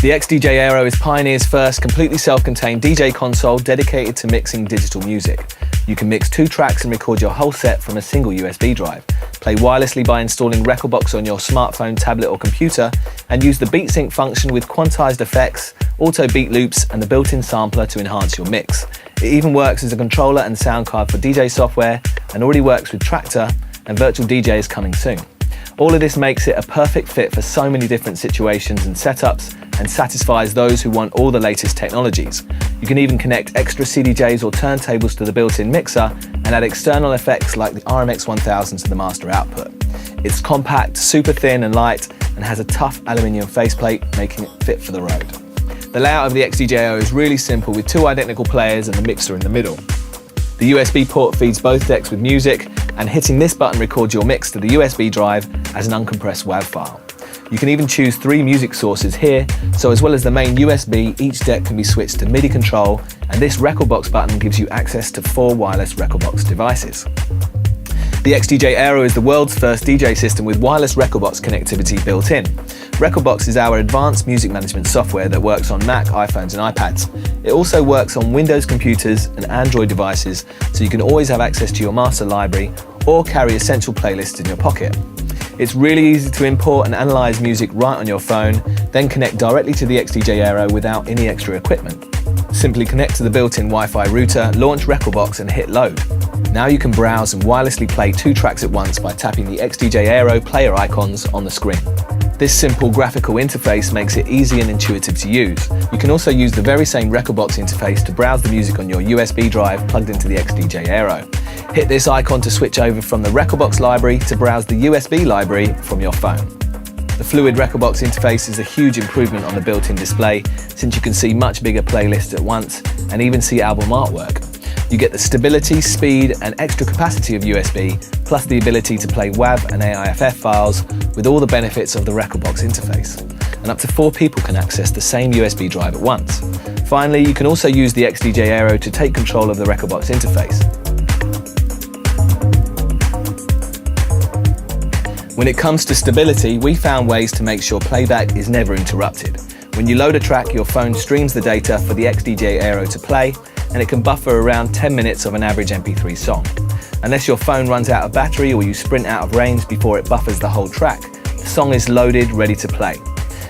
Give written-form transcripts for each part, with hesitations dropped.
The XDJ-Aero is Pioneer's first completely self-contained DJ console dedicated to mixing digital music. You can mix 2 tracks and record your whole set from a single USB drive, play wirelessly by installing Rekordbox on your smartphone, tablet or computer, and use the beat sync function with quantized effects, auto beat loops and the built-in sampler to enhance your mix. It even works as a controller and sound card for DJ software and already works with Tractor, and Virtual DJ is coming soon. All of this makes it a perfect fit for so many different situations and setups, and satisfies those who want all the latest technologies. You can even connect extra CDJs or turntables to the built-in mixer and add external effects like the RMX 1000 to the master output. It's compact, super thin and light, and has a tough aluminium faceplate, making it fit for the road. The layout of the XDJ-Aero is really simple, with 2 identical players and the mixer in the middle. The USB port feeds both decks with music, and hitting this button records your mix to the USB drive as an uncompressed WAV file. You can even choose 3 music sources here, so as well as the main USB, each deck can be switched to MIDI control, and this Rekordbox button gives you access to 4 wireless Rekordbox devices. The XDJ-Aero is the world's first DJ system with wireless Rekordbox connectivity built in. Rekordbox is our advanced music management software that works on Mac, iPhones and iPads. It also works on Windows computers and Android devices, so you can always have access to your master library or carry essential playlists in your pocket. It's really easy to import and analyze music right on your phone, then connect directly to the XDJ-Aero without any extra equipment. Simply connect to the built-in Wi-Fi router, launch Rekordbox and hit load. Now you can browse and wirelessly play 2 tracks at once by tapping the XDJ-Aero player icons on the screen. This simple graphical interface makes it easy and intuitive to use. You can also use the very same Rekordbox interface to browse the music on your USB drive plugged into the XDJ-Aero. Hit this icon to switch over from the Rekordbox library to browse the USB library from your phone. The fluid Rekordbox interface is a huge improvement on the built-in display, since you can see much bigger playlists at once and even see album artwork. You get the stability, speed and extra capacity of USB, plus the ability to play WAV and AIFF files with all the benefits of the Rekordbox interface. And up to 4 people can access the same USB drive at once. Finally, you can also use the XDJ-Aero to take control of the Rekordbox interface. When it comes to stability, we found ways to make sure playback is never interrupted. When you load a track, your phone streams the data for the XDJ-Aero to play, and it can buffer around 10 minutes of an average MP3 song. Unless your phone runs out of battery or you sprint out of range before it buffers the whole track, the song is loaded, ready to play.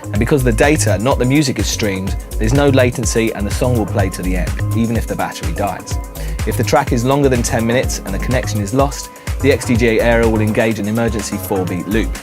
And because the data, not the music, is streamed, there's no latency and the song will play to the end, even if the battery dies. If the track is longer than 10 minutes and the connection is lost, the XDJ-Aero will engage an emergency 4-beat loop.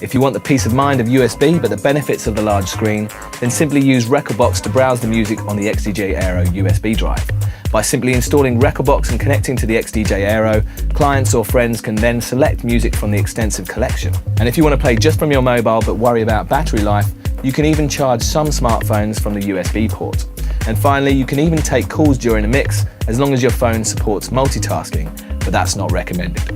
If you want the peace of mind of USB but the benefits of the large screen, then simply use Rekordbox to browse the music on the XDJ-Aero USB drive. By simply installing Rekordbox and connecting to the XDJ-Aero, clients or friends can then select music from the extensive collection. And if you want to play just from your mobile but worry about battery life, you can even charge some smartphones from the USB port. And finally, you can even take calls during a mix as long as your phone supports multitasking, but that's not recommended.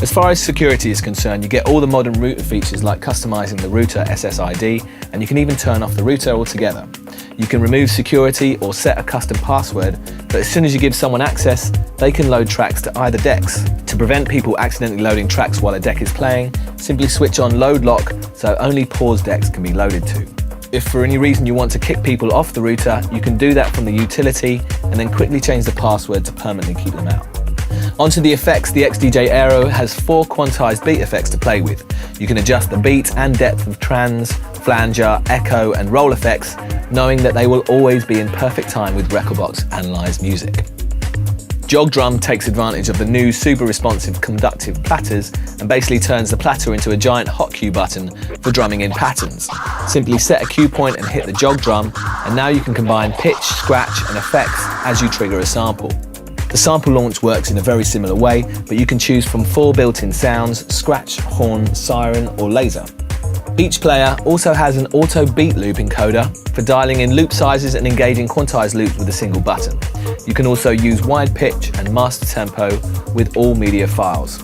As far as security is concerned, you get all the modern router features like customizing the router SSID, and you can even turn off the router altogether. You can remove security or set a custom password, but as soon as you give someone access, they can load tracks to either decks. To prevent people accidentally loading tracks while a deck is playing, simply switch on load lock so only paused decks can be loaded to. If for any reason you want to kick people off the router, you can do that from the utility and then quickly change the password to permanently keep them out. Onto the effects, the XDJ-Aero has 4 quantized beat effects to play with. You can adjust the beat and depth of trans, flanger, echo and roll effects, knowing that they will always be in perfect time with Rekordbox analysed music. Jog Drum takes advantage of the new super responsive conductive platters and basically turns the platter into a giant hot cue button for drumming in patterns. Simply set a cue point and hit the jog drum, and now you can combine pitch, scratch and effects as you trigger a sample. The sample launch works in a very similar way, but you can choose from 4 built-in sounds: scratch, horn, siren or laser. Each player also has an auto beat loop encoder for dialing in loop sizes and engaging quantized loops with a single button. You can also use wide pitch and master tempo with all media files.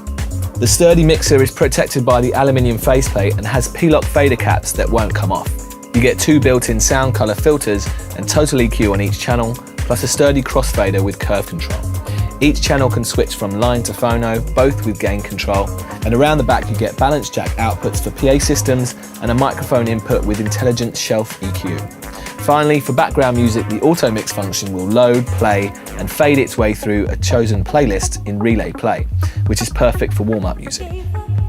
The sturdy mixer is protected by the aluminium faceplate and has P-lock fader caps that won't come off. You get 2 built-in sound color filters and total EQ on each channel, plus a sturdy crossfader with curve control. Each channel can switch from line to phono, both with gain control. And around the back you get balance jack outputs for PA systems and a microphone input with intelligent shelf EQ. Finally, for background music, the auto mix function will load, play, and fade its way through a chosen playlist in relay play, which is perfect for warm-up music.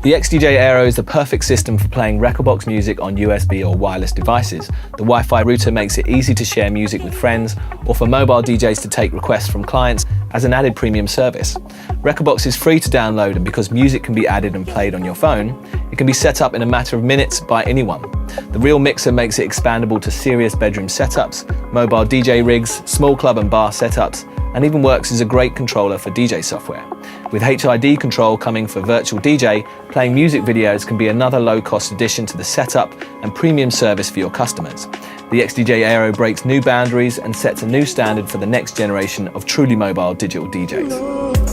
The XDJ-Aero is the perfect system for playing Rekordbox music on USB or wireless devices. The Wi-Fi router makes it easy to share music with friends, or for mobile DJs to take requests from clients as an added premium service. Rekordbox is free to download, and because music can be added and played on your phone, it can be set up in a matter of minutes by anyone. The Real Mixer makes it expandable to serious bedroom setups, mobile DJ rigs, small club and bar setups, and even works as a great controller for DJ software. With HID control coming for virtual DJ, playing music videos can be another low-cost addition to the setup and premium service for your customers. The XDJ-Aero breaks new boundaries and sets a new standard for the next generation of truly mobile digital DJs.